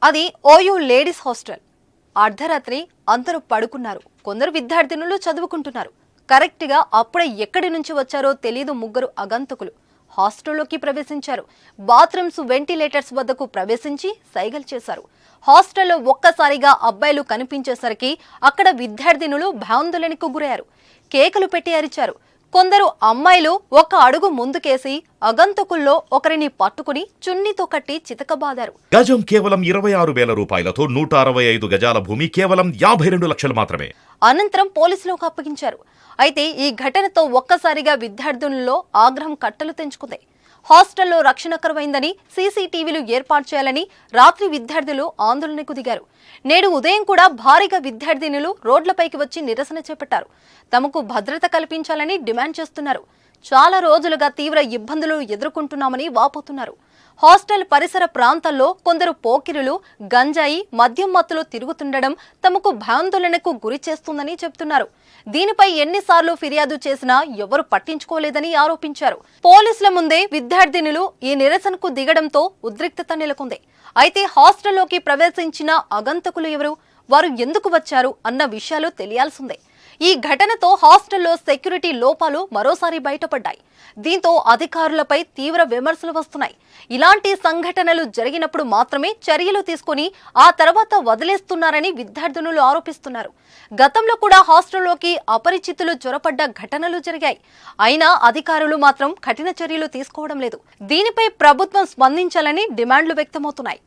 అది OU ladies hostel. అర్ధరాత్రి అందరూ పడుకున్నారు. కొందరు విద్యార్థినులు చదువుకుంటున్నారు. కరెక్ట్గా అప్పుడే ఎక్కడి నుంచి వచ్చారో తెలియదు ముగ్గురు అగంతకులు హాస్టల్లోకి ప్రవేశించారు. బాత్రూమ్స్, వెంటిలేటర్స్ వద్దకు ప్రవేశించి సైగలు చేశారు. హాస్టల్లో ఒక్కసారిగా అబ్బాయిలు కనిపించేసరికి అక్కడ విద్యార్థినులు భయాందోళనకు గురయ్యారు. కేకలు పెట్టి అరిచారు. కొందరు అమ్మాయిలు ఒక అడుగు ముందుకేసి అగంతకుల్లో ఒకరిని పట్టుకుని చున్నీతో కట్టి చితకబాదారు. గజం కేవలం 26,000 రూపాయలతో 165 గజాల భూమి కేవలం 52 లక్షలు మాత్రమే. అనంతరం పోలీసులకు అప్పగించారు. అయితే ఈ ఘటనతో ఒక్కసారిగా విద్యార్థులలో ఆగ్రహం కట్టలు తెంచుకుంది. హాస్టల్లో రక్షణ కరువైందని సీసీటీవీలు ఏర్పాటు చేయాలని రాత్రి విద్యార్థులు ఆందోళనకు దిగారు. నేడు ఉదయం కూడా భారీగా విద్యార్థినులు రోడ్లపైకి వచ్చి నిరసన చేపట్టారు. తమకు భద్రత కల్పించాలని డిమాండ్ చేస్తున్నారు. చాలా రోజులుగా తీవ్ర ఇబ్బందులు ఎదుర్కొంటున్నామని వాపోతున్నారు. హాస్టల్ పరిసర ప్రాంతాల్లో కొందరు పోకిరులు గంజాయి, మద్యం మత్తులో తిరుగుతుండడం తమకు భయాందోళనకు గురి చేస్తుందని చెబుతున్నారు. దీనిపై ఎన్నిసార్లు ఫిర్యాదు చేసినా ఎవరు పట్టించుకోలేదని ఆరోపించారు. పోలీసుల ముందే విద్యార్థినులు ఈ నిరసనకు దిగడంతో ఉద్రిక్తత నెలకొంది. అయితే హాస్టల్లోకి ప్రవేశించిన అగంతకులు ఎవరు, వారు ఎందుకు వచ్చారు అన్న విషయాలు తెలియాల్సిందే. ఈ ఘటనతో హాస్టల్లో సెక్యూరిటీ లోపాలు మరోసారి బయటపడ్డాయి. దీంతో అధికారులపై తీవ్ర విమర్శలు వస్తున్నాయి. ఇలాంటి సంఘటనలు జరిగినప్పుడు మాత్రమే చర్యలు తీసుకుని ఆ తర్వాత వదిలేస్తున్నారని విద్యార్థినులు ఆరోపిస్తున్నారు. గతంలో కూడా హాస్టల్లోకి అపరిచితులు చొరపడ్డ ఘటనలు జరిగాయి. అయినా అధికారులు మాత్రం కఠిన చర్యలు తీసుకోవడం లేదు. దీనిపై ప్రభుత్వం స్పందించాలని డిమాండ్లు వ్యక్తమవుతున్నాయి.